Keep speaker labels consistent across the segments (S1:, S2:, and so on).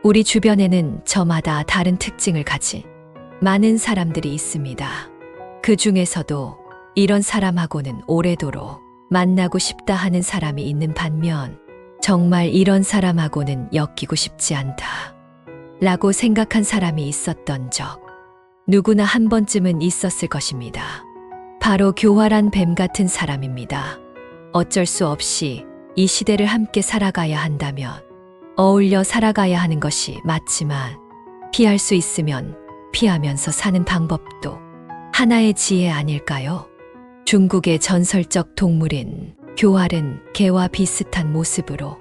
S1: 우리 주변에는 저마다 다른 특징을 가진 많은 사람들이 있습니다. 그 중에서도 이런 사람하고는 오래도록 만나고 싶다 하는 사람이 있는 반면 정말 이런 사람하고는 엮이고 싶지 않다 라고 생각한 사람이 있었던 적 누구나 한 번쯤은 있었을 것입니다. 바로 교활한 뱀 같은 사람입니다. 어쩔 수 없이 이 시대를 함께 살아가야 한다면 어울려 살아가야 하는 것이 맞지만 피할 수 있으면 피하면서 사는 방법도 하나의 지혜 아닐까요? 중국의 전설적 동물인 교활은 개와 비슷한 모습으로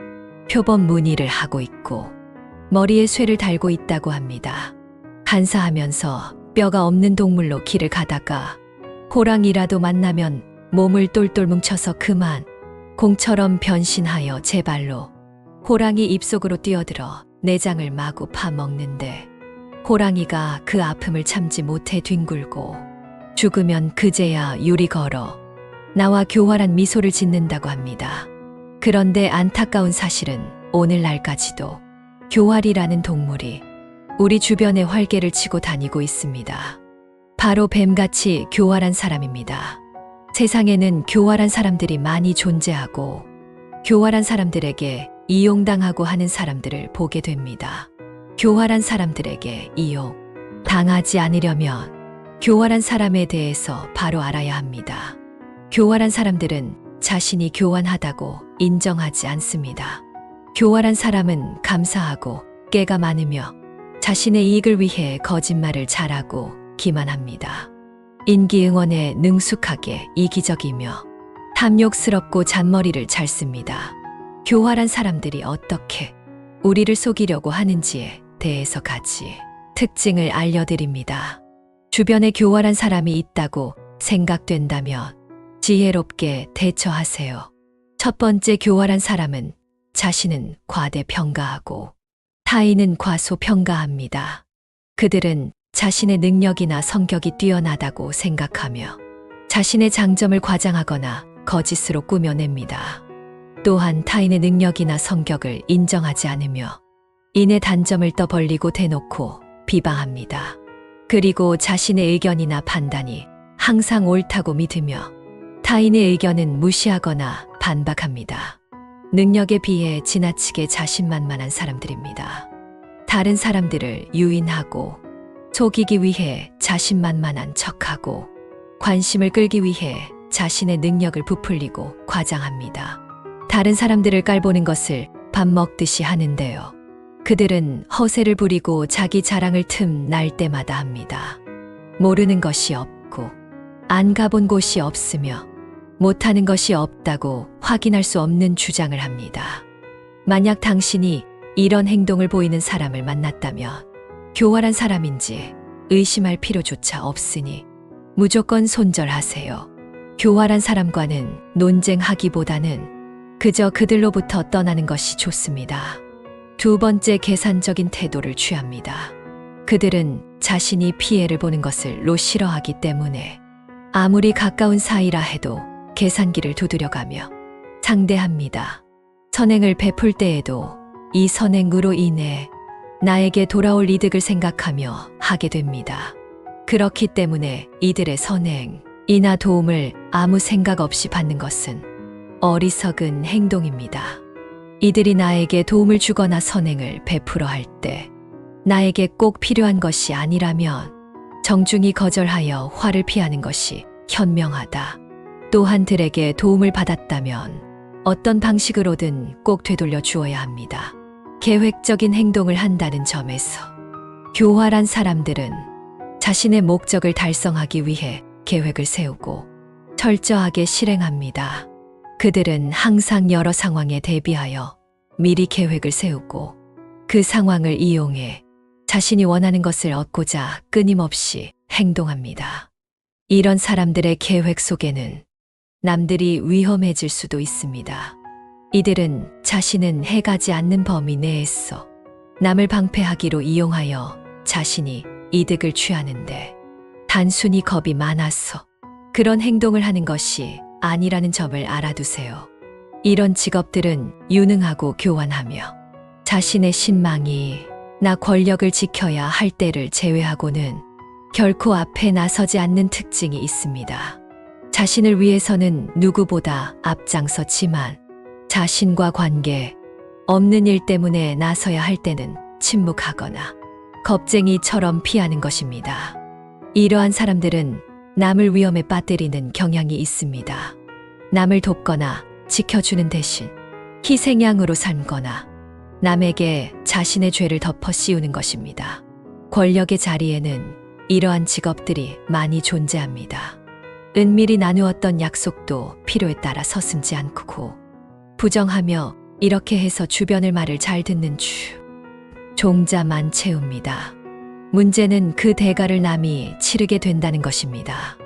S1: 표범 무늬를 하고 있고 머리에 쇠를 달고 있다고 합니다. 간사하면서 뼈가 없는 동물로 길을 가다가 호랑이라도 만나면 몸을 똘똘 뭉쳐서 그만 공처럼 변신하여 제 발로 호랑이 입속으로 뛰어들어 내장을 마구 파먹는데 호랑이가 그 아픔을 참지 못해 뒹굴고 죽으면 그제야 유리 걸어 나와 교활한 미소를 짓는다고 합니다. 그런데 안타까운 사실은 오늘날까지도 교활이라는 동물이 우리 주변에 활개를 치고 다니고 있습니다. 바로 뱀같이 교활한 사람입니다. 세상에는 교활한 사람들이 많이 존재하고 교활한 사람들에게 이용당하고 하는 사람들을 보게 됩니다. 교활한 사람들에게 이용 당하지 않으려면 교활한 사람에 대해서 바로 알아야 합니다. 교활한 사람들은 자신이 교활하다고 인정하지 않습니다. 교활한 사람은 감사하고 깨가 많으며 자신의 이익을 위해 거짓말을 잘하고 기만합니다. 인기응원에 능숙하게 이기적이며 탐욕스럽고 잔머리를 잘 씁니다. 교활한 사람들이 어떻게 우리를 속이려고 하는지에 대해서 가지 특징을 알려드립니다. 주변에 교활한 사람이 있다고 생각된다면 지혜롭게 대처하세요. 첫 번째 교활한 사람은 자신은 과대평가하고 타인은 과소평가합니다. 그들은 자신의 능력이나 성격이 뛰어나다고 생각하며 자신의 장점을 과장하거나 거짓으로 꾸며냅니다. 또한 타인의 능력이나 성격을 인정하지 않으며 이내 단점을 떠벌리고 대놓고 비방합니다. 그리고 자신의 의견이나 판단이 항상 옳다고 믿으며 타인의 의견은 무시하거나 반박합니다. 능력에 비해 지나치게 자신만만한 사람들입니다. 다른 사람들을 유인하고 속이기 위해 자신만만한 척하고 관심을 끌기 위해 자신의 능력을 부풀리고 과장합니다. 다른 사람들을 깔보는 것을 밥 먹듯이 하는데요. 그들은 허세를 부리고 자기 자랑을 틈날 때마다 합니다. 모르는 것이 없고 안 가본 곳이 없으며 못하는 것이 없다고 확인할 수 없는 주장을 합니다. 만약 당신이 이런 행동을 보이는 사람을 만났다면 교활한 사람인지 의심할 필요조차 없으니 무조건 손절하세요. 교활한 사람과는 논쟁하기보다는 그저 그들로부터 떠나는 것이 좋습니다. 두 번째, 계산적인 태도를 취합니다. 그들은 자신이 피해를 보는 것을 싫어하기 때문에 아무리 가까운 사이라 해도 계산기를 두드려가며 상대합니다. 선행을 베풀 때에도 이 선행으로 인해 나에게 돌아올 이득을 생각하며 하게 됩니다. 그렇기 때문에 이들의 선행이나 도움을 아무 생각 없이 받는 것은 어리석은 행동입니다. 이들이 나에게 도움을 주거나 선행을 베풀어 할 때 나에게 꼭 필요한 것이 아니라면 정중히 거절하여 화를 피하는 것이 현명하다. 또한 들에게 도움을 받았다면 어떤 방식으로든 꼭 되돌려 주어야 합니다. 계획적인 행동을 한다는 점에서 교활한 사람들은 자신의 목적을 달성하기 위해 계획을 세우고 철저하게 실행합니다. 그들은 항상 여러 상황에 대비하여 미리 계획을 세우고 그 상황을 이용해 자신이 원하는 것을 얻고자 끊임없이 행동합니다. 이런 사람들의 계획 속에는 남들이 위험해질 수도 있습니다. 이들은 자신은 해가지 않는 범위 내에서 남을 방패하기로 이용하여 자신이 이득을 취하는데 단순히 겁이 많아서 그런 행동을 하는 것이 아니라는 점을 알아두세요. 이런 직업들은 유능하고 교활하며 자신의 신망이 나 권력을 지켜야 할 때를 제외하고는 결코 앞에 나서지 않는 특징이 있습니다. 자신을 위해서는 누구보다 앞장서지만 자신과 관계 없는 일 때문에 나서야 할 때는 침묵하거나 겁쟁이처럼 피하는 것입니다. 이러한 사람들은 남을 위험에 빠뜨리는 경향이 있습니다. 남을 돕거나 지켜주는 대신 희생양으로 삶거나 남에게 자신의 죄를 덮어 씌우는 것입니다. 권력의 자리에는 이러한 직업들이 많이 존재합니다. 은밀히 나누었던 약속도 필요에 따라 서슴지 않고 부정하며 이렇게 해서 주변의 말을 잘 듣는 종자만 채웁니다. 문제는 그 대가를 남이 치르게 된다는 것입니다.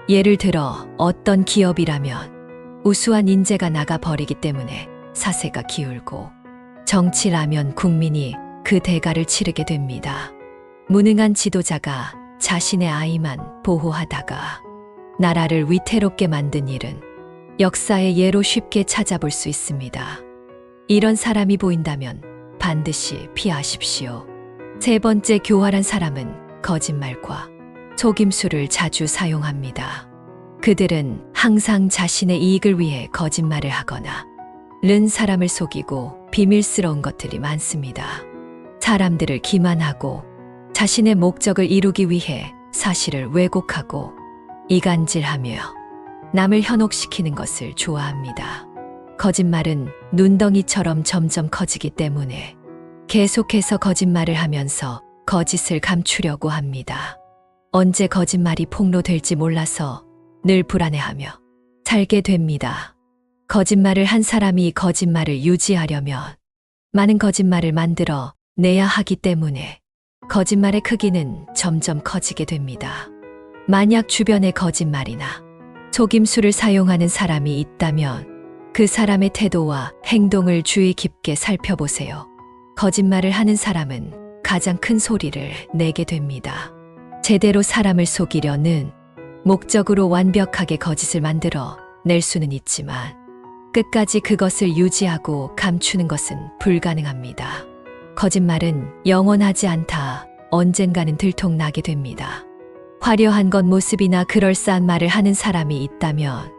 S1: 예를 들어 어떤 기업이라면 우수한 인재가 나가 버리기 때문에 사세가 기울고 정치라면 국민이 그 대가를 치르게 됩니다. 무능한 지도자가 자신의 아이만 보호하다가 나라를 위태롭게 만든 일은 역사의 예로 쉽게 찾아볼 수 있습니다. 이런 사람이 보인다면 반드시 피하십시오. 세 번째, 교활한 사람은 거짓말과 속임수를 자주 사용합니다. 그들은 항상 자신의 이익을 위해 거짓말을 하거나 른 사람을 속이고 비밀스러운 것들이 많습니다. 사람들을 기만하고 자신의 목적을 이루기 위해 사실을 왜곡하고 이간질하며 남을 현혹시키는 것을 좋아합니다. 거짓말은 눈덩이처럼 점점 커지기 때문에 계속해서 거짓말을 하면서 거짓을 감추려고 합니다. 언제 거짓말이 폭로될지 몰라서 늘 불안해하며 살게 됩니다. 거짓말을 한 사람이 거짓말을 유지하려면 많은 거짓말을 만들어 내야 하기 때문에 거짓말의 크기는 점점 커지게 됩니다. 만약 주변에 거짓말이나 속임수를 사용하는 사람이 있다면 그 사람의 태도와 행동을 주의 깊게 살펴보세요. 거짓말을 하는 사람은 가장 큰 소리를 내게 됩니다. 제대로 사람을 속이려는 목적으로 완벽하게 거짓을 만들어 낼 수는 있지만 끝까지 그것을 유지하고 감추는 것은 불가능합니다. 거짓말은 영원하지 않다. 언젠가는 들통나게 됩니다. 화려한 겉모습이나 그럴싸한 말을 하는 사람이 있다면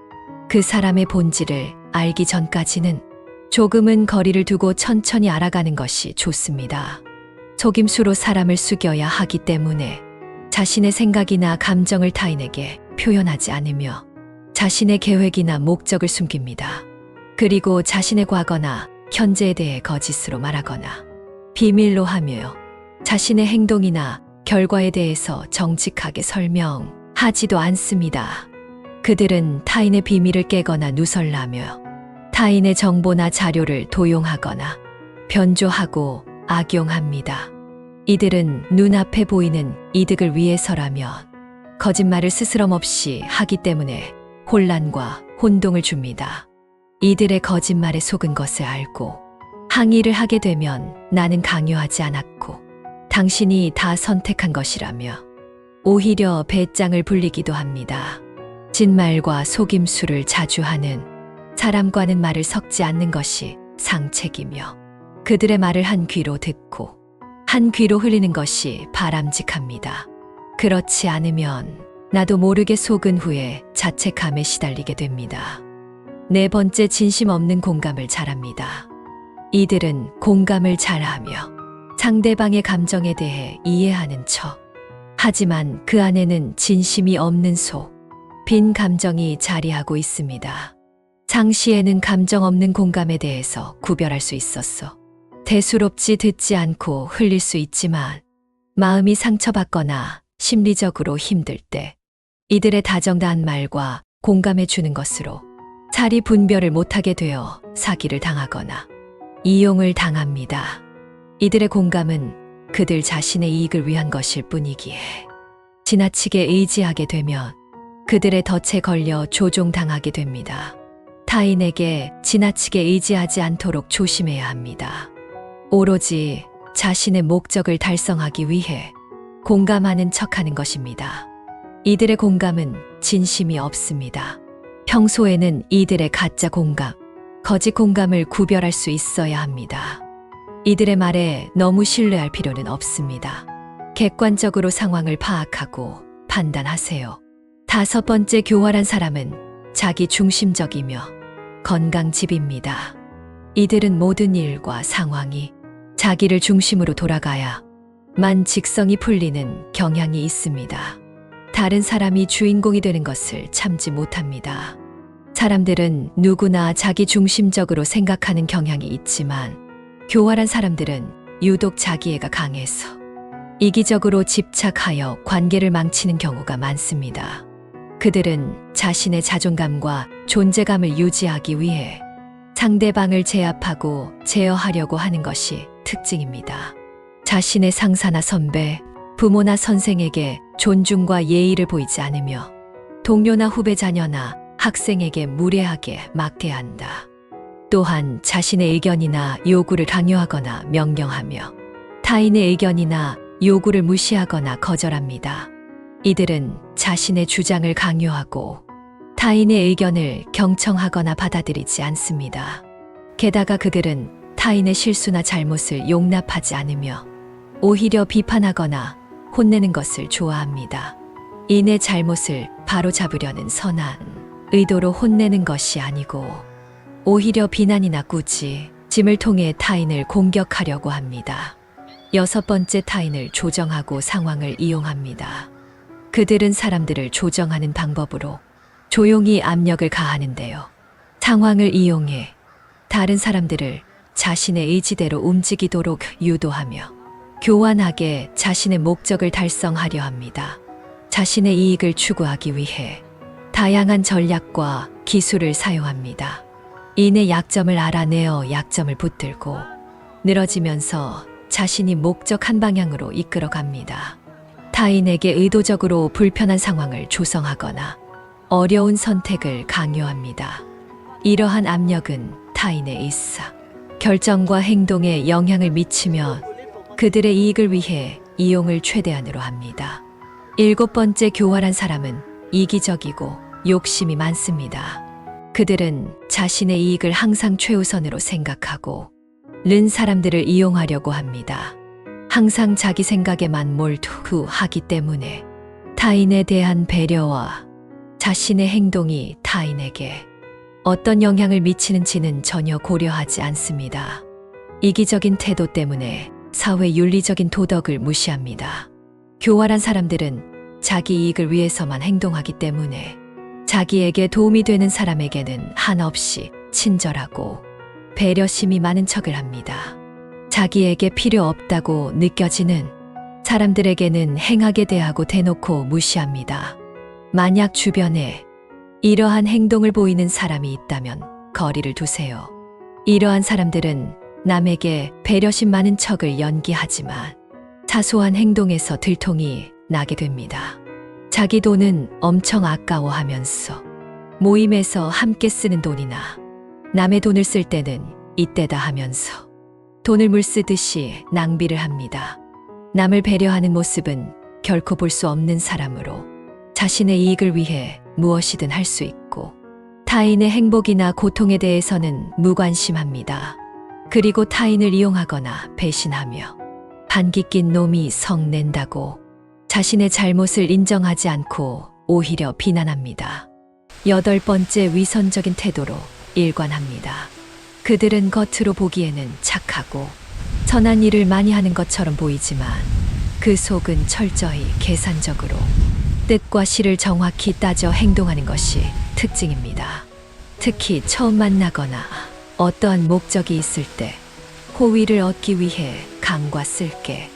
S1: 그 사람의 본질을 알기 전까지는 조금은 거리를 두고 천천히 알아가는 것이 좋습니다. 속임수로 사람을 속여야 하기 때문에 자신의 생각이나 감정을 타인에게 표현하지 않으며 자신의 계획이나 목적을 숨깁니다. 그리고 자신의 과거나 현재에 대해 거짓으로 말하거나 비밀로 하며 자신의 행동이나 결과에 대해서 정직하게 설명하지도 않습니다. 그들은 타인의 비밀을 깨거나 누설하며 타인의 정보나 자료를 도용하거나 변조하고 악용합니다. 이들은 눈앞에 보이는 이득을 위해서라면 거짓말을 스스럼 없이 하기 때문에 혼란과 혼동을 줍니다. 이들의 거짓말에 속은 것을 알고 항의를 하게 되면 나는 강요하지 않았고 당신이 다 선택한 것이라며 오히려 배짱을 불리기도 합니다. 진말과 속임수를 자주 하는 사람과는 말을 섞지 않는 것이 상책이며 그들의 말을 한 귀로 듣고 한 귀로 흘리는 것이 바람직합니다. 그렇지 않으면 나도 모르게 속은 후에 자책감에 시달리게 됩니다. 네 번째, 진심 없는 공감을 잘합니다. 이들은 공감을 잘하며 상대방의 감정에 대해 이해하는 척. 하지만 그 안에는 진심이 없는 빈 감정이 자리하고 있습니다. 상시에는 감정 없는 공감에 대해서 구별할 수 있었어. 대수롭지 듣지 않고 흘릴 수 있지만 마음이 상처받거나 심리적으로 힘들 때 이들의 다정다한 말과 공감해 주는 것으로 자리 분별을 못하게 되어 사기를 당하거나 이용을 당합니다. 이들의 공감은 그들 자신의 이익을 위한 것일 뿐이기에 지나치게 의지하게 되면 그들의 덫에 걸려 조종당하게 됩니다. 타인에게 지나치게 의지하지 않도록 조심해야 합니다. 오로지 자신의 목적을 달성하기 위해 공감하는 척하는 것입니다. 이들의 공감은 진심이 없습니다. 평소에는 이들의 가짜 공감, 거짓 공감을 구별할 수 있어야 합니다. 이들의 말에 너무 신뢰할 필요는 없습니다. 객관적으로 상황을 파악하고 판단하세요. 다섯 번째 교활한 사람은 자기 중심적이며 건강집입니다. 이들은 모든 일과 상황이 자기를 중심으로 돌아가야만 직성이 풀리는 경향이 있습니다. 다른 사람이 주인공이 되는 것을 참지 못합니다. 사람들은 누구나 자기 중심적으로 생각하는 경향이 있지만 교활한 사람들은 유독 자기애가 강해서 이기적으로 집착하여 관계를 망치는 경우가 많습니다. 그들은 자신의 자존감과 존재감을 유지하기 위해 상대방을 제압하고 제어하려고 하는 것이 특징입니다. 자신의 상사나 선배, 부모나 선생에게 존중과 예의를 보이지 않으며 동료나 후배 자녀나 학생에게 무례하게 막대한다. 또한 자신의 의견이나 요구를 강요하거나 명령하며 타인의 의견이나 요구를 무시하거나 거절합니다. 이들은 자신의 주장을 강요하고 타인의 의견을 경청하거나 받아들이지 않습니다. 게다가 그들은 타인의 실수나 잘못을 용납하지 않으며 오히려 비판하거나 혼내는 것을 좋아합니다. 이내 잘못을 바로잡으려는 선한 의도로 혼내는 것이 아니고 오히려 비난이나 꾸짖음을 통해 타인을 공격하려고 합니다. 여섯 번째, 타인을 조정하고 상황을 이용합니다. 그들은 사람들을 조정하는 방법으로 조용히 압력을 가하는데요. 상황을 이용해 다른 사람들을 자신의 의지대로 움직이도록 유도하며 교환하게 자신의 목적을 달성하려 합니다. 자신의 이익을 추구하기 위해 다양한 전략과 기술을 사용합니다. 이내 약점을 알아내어 약점을 붙들고 늘어지면서 자신이 목적 방향으로 이끌어갑니다. 타인에게 의도적으로 불편한 상황을 조성하거나 어려운 선택을 강요합니다. 이러한 압력은 타인의 의사, 결정과 행동에 영향을 미치며 그들의 이익을 위해 이용을 최대한으로 합니다. 일곱 번째, 교활한 사람은 이기적이고 욕심이 많습니다. 그들은 자신의 이익을 항상 최우선으로 생각하고 른 사람들을 이용하려고 합니다. 항상 자기 생각에만 몰두하기 때문에 타인에 대한 배려와 자신의 행동이 타인에게 어떤 영향을 미치는지는 전혀 고려하지 않습니다. 이기적인 태도 때문에 사회 윤리적인 도덕을 무시합니다. 교활한 사람들은 자기 이익을 위해서만 행동하기 때문에 자기에게 도움이 되는 사람에게는 한없이 친절하고 배려심이 많은 척을 합니다. 자기에게 필요 없다고 느껴지는 사람들에게는 행하게 대하고 대놓고 무시합니다. 만약 주변에 이러한 행동을 보이는 사람이 있다면 거리를 두세요. 이러한 사람들은 남에게 배려심 많은 척을 연기하지만 사소한 행동에서 들통이 나게 됩니다. 자기 돈은 엄청 아까워하면서 모임에서 함께 쓰는 돈이나 남의 돈을 쓸 때는 이때다 하면서 돈을 물 쓰듯이 낭비를 합니다. 남을 배려하는 모습은 결코 볼 수 없는 사람으로 자신의 이익을 위해 무엇이든 할 수 있고 타인의 행복이나 고통에 대해서는 무관심합니다. 그리고 타인을 이용하거나 배신하며 반기 낀 놈이 성낸다고 자신의 잘못을 인정하지 않고 오히려 비난합니다. 여덟 번째, 위선적인 태도로 일관합니다. 그들은 겉으로 보기에는 착하고 선한 일을 많이 하는 것처럼 보이지만 그 속은 철저히 계산적으로 뜻과 실을 정확히 따져 행동하는 것이 특징입니다. 특히 처음 만나거나 어떠한 목적이 있을 때 호의를 얻기 위해 강과 쓸게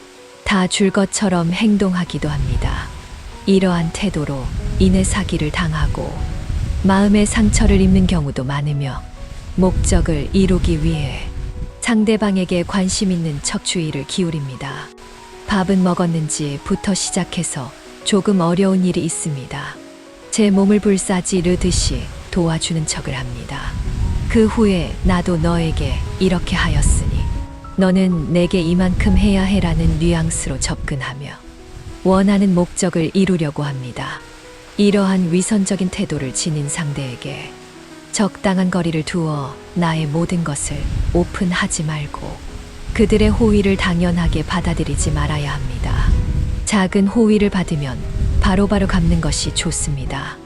S1: 다 줄 것처럼 행동하기도 합니다. 이러한 태도로 인해 사기를 당하고 마음의 상처를 입는 경우도 많으며 목적을 이루기 위해 상대방에게 관심 있는 척 주의를 기울입니다. 밥은 먹었는지부터 시작해서 조금 어려운 일이 있습니다. 제 몸을 불사지르듯이 도와주는 척을 합니다. 그 후에 나도 너에게 이렇게 하였으니 너는 내게 이만큼 해야 해라는 뉘앙스로 접근하며 원하는 목적을 이루려고 합니다. 이러한 위선적인 태도를 지닌 상대에게 적당한 거리를 두어 나의 모든 것을 오픈하지 말고 그들의 호의를 당연하게 받아들이지 말아야 합니다. 작은 호의를 받으면 바로바로 갚는 것이 좋습니다.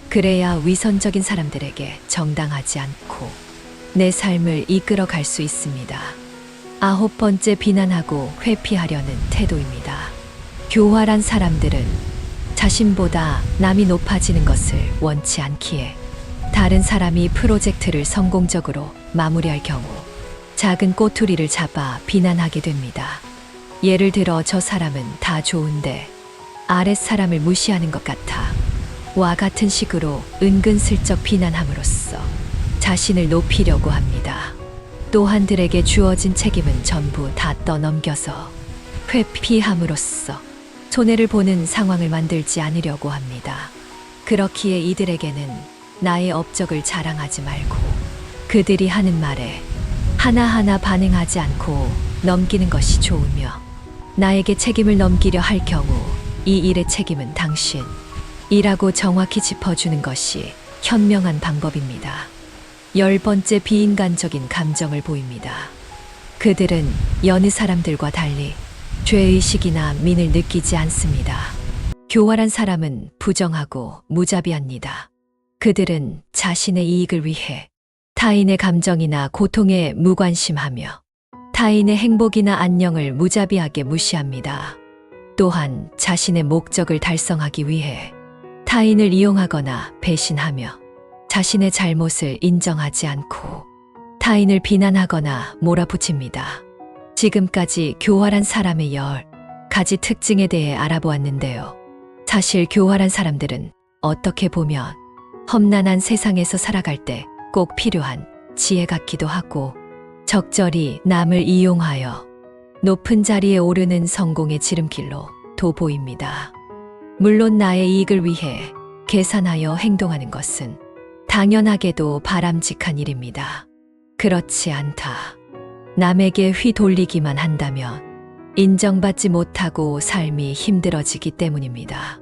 S1: 그래야 위선적인 사람들에게 정당하지 않고 내 삶을 이끌어 갈 수 있습니다. 9번째, 비난하고 회피하려는 태도입니다. 교활한 사람들은 자신보다 남이 높아지는 것을 원치 않기에 다른 사람이 프로젝트를 성공적으로 마무리할 경우 작은 꼬투리를 잡아 비난하게 됩니다. 예를 들어, 저 사람은 다 좋은데 아랫 사람을 무시하는 것 같아 와 같은 식으로 은근슬쩍 비난함으로써 자신을 높이려고 합니다. 또한들에게 주어진 책임은 전부 다 떠넘겨서 회피함으로써 손해를 보는 상황을 만들지 않으려고 합니다. 그렇기에 이들에게는 나의 업적을 자랑하지 말고 그들이 하는 말에 하나하나 반응하지 않고 넘기는 것이 좋으며, 나에게 책임을 넘기려 할 경우 이 일의 책임은 당신이라고 정확히 짚어주는 것이 현명한 방법입니다. 10번째, 비인간적인 감정을 보입니다. 그들은 여느 사람들과 달리 죄의식이나 민을 느끼지 않습니다. 교활한 사람은 부정하고 무자비합니다. 그들은 자신의 이익을 위해 타인의 감정이나 고통에 무관심하며 타인의 행복이나 안녕을 무자비하게 무시합니다. 또한 자신의 목적을 달성하기 위해 타인을 이용하거나 배신하며 자신의 잘못을 인정하지 않고 타인을 비난하거나 몰아붙입니다. 지금까지 교활한 사람의 10가지 특징에 대해 알아보았는데요. 사실 교활한 사람들은 어떻게 보면 험난한 세상에서 살아갈 때 꼭 필요한 지혜 같기도 하고, 적절히 남을 이용하여 높은 자리에 오르는 성공의 지름길로 돋보입니다. 물론 나의 이익을 위해 계산하여 행동하는 것은 당연하게도 바람직한 일입니다. 그렇지 않다, 남에게 휘둘리기만 한다면 인정받지 못하고 삶이 힘들어지기 때문입니다.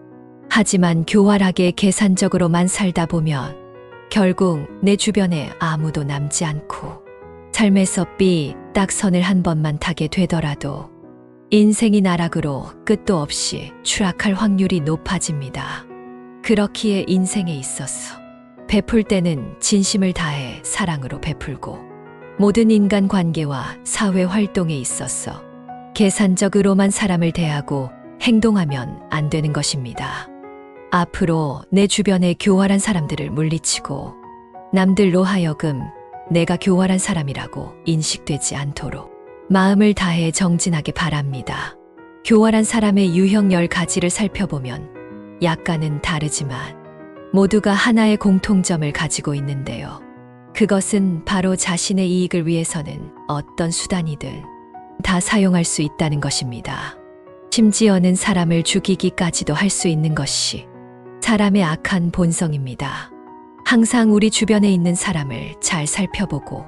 S1: 하지만 교활하게 계산적으로만 살다 보면 결국 내 주변에 아무도 남지 않고 삶에서 딱 선을 한 번만 타게 되더라도 인생이 나락으로 끝도 없이 추락할 확률이 높아집니다. 그렇기에 인생에 있어서 베풀 때는 진심을 다해 사랑으로 베풀고, 모든 인간 관계와 사회 활동에 있어서 계산적으로만 사람을 대하고 행동하면 안 되는 것입니다. 앞으로 내 주변의 교활한 사람들을 물리치고 남들로 하여금 내가 교활한 사람이라고 인식되지 않도록 마음을 다해 정진하게 바랍니다. 교활한 사람의 유형 10가지를 살펴보면 약간은 다르지만 모두가 하나의 공통점을 가지고 있는데요. 그것은 바로 자신의 이익을 위해서는 어떤 수단이든 다 사용할 수 있다는 것입니다. 심지어는 사람을 죽이기까지도 할 수 있는 것이 사람의 악한 본성입니다. 항상 우리 주변에 있는 사람을 잘 살펴보고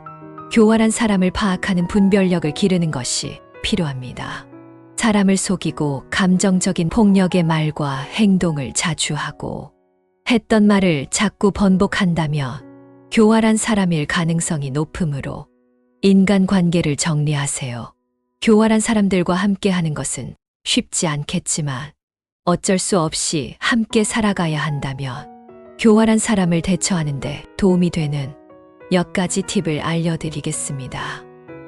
S1: 교활한 사람을 파악하는 분별력을 기르는 것이 필요합니다. 사람을 속이고 감정적인 폭력의 말과 행동을 자주 하고 했던 말을 자꾸 번복한다면 교활한 사람일 가능성이 높으므로 인간관계를 정리하세요. 교활한 사람들과 함께하는 것은 쉽지 않겠지만 어쩔 수 없이 함께 살아가야 한다면 교활한 사람을 대처하는 데 도움이 되는 몇 가지 팁을 알려드리겠습니다.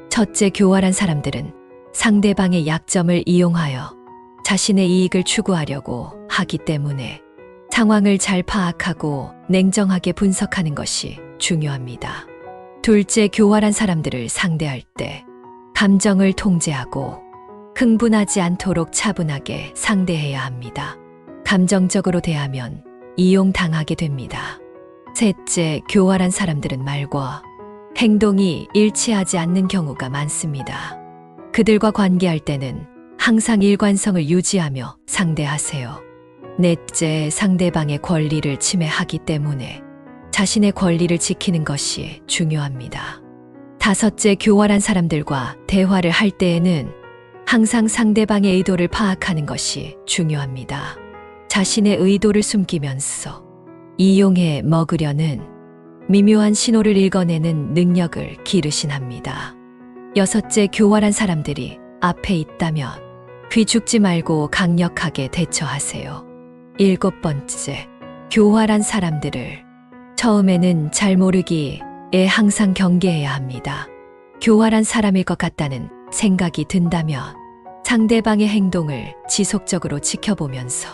S1: 첫째, 교활한 사람들은 상대방의 약점을 이용하여 자신의 이익을 추구하려고 하기 때문에 상황을 잘 파악하고 냉정하게 분석하는 것이 중요합니다. 둘째, 교활한 사람들을 상대할 때 감정을 통제하고 흥분하지 않도록 차분하게 상대해야 합니다. 감정적으로 대하면 이용당하게 됩니다. 셋째, 교활한 사람들은 말과 행동이 일치하지 않는 경우가 많습니다. 그들과 관계할 때는 항상 일관성을 유지하며 상대하세요. 넷째, 상대방의 권리를 침해하기 때문에 자신의 권리를 지키는 것이 중요합니다. 다섯째, 교활한 사람들과 대화를 할 때에는 항상 상대방의 의도를 파악하는 것이 중요합니다. 자신의 의도를 숨기면서 이용해 먹으려는 미묘한 신호를 읽어내는 능력을 기르신 합니다. 6째, 교활한 사람들이 앞에 있다면 귀 죽지 말고 강력하게 대처하세요. 7번째, 교활한 사람들을 처음에는 잘 모르기에 항상 경계해야 합니다. 교활한 사람일 것 같다는 생각이 든다면 상대방의 행동을 지속적으로 지켜보면서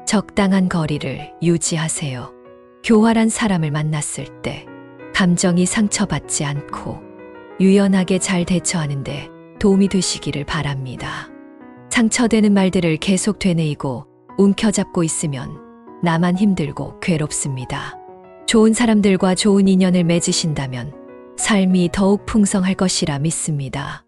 S1: 적당한 거리를 유지하세요. 교활한 사람을 만났을 때 감정이 상처받지 않고 유연하게 잘 대처하는데 도움이 되시기를 바랍니다. 상처되는 말들을 계속 되뇌이고 움켜잡고 있으면 나만 힘들고 괴롭습니다. 좋은 사람들과 좋은 인연을 맺으신다면 삶이 더욱 풍성할 것이라 믿습니다.